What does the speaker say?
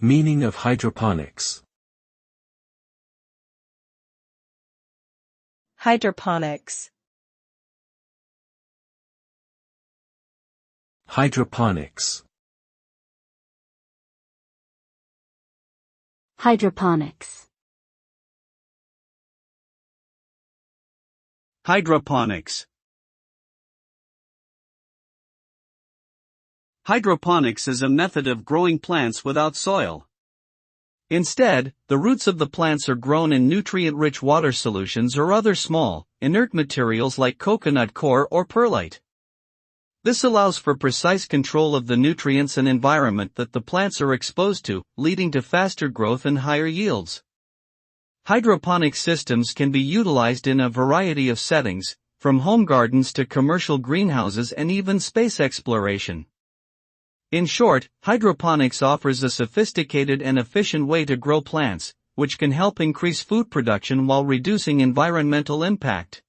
Meaning of hydroponics. Hydroponics. Hydroponics. Hydroponics. Hydroponics. Hydroponics is a method of growing plants without soil. Instead, the roots of the plants are grown in nutrient-rich water solutions or other small, inert materials like coconut coir or perlite. This allows for precise control of the nutrients and environment that the plants are exposed to, leading to faster growth and higher yields. Hydroponic systems can be utilized in a variety of settings, from home gardens to commercial greenhouses and even space exploration. In short, hydroponics offers a sophisticated and efficient way to grow plants, which can help increase food production while reducing environmental impact.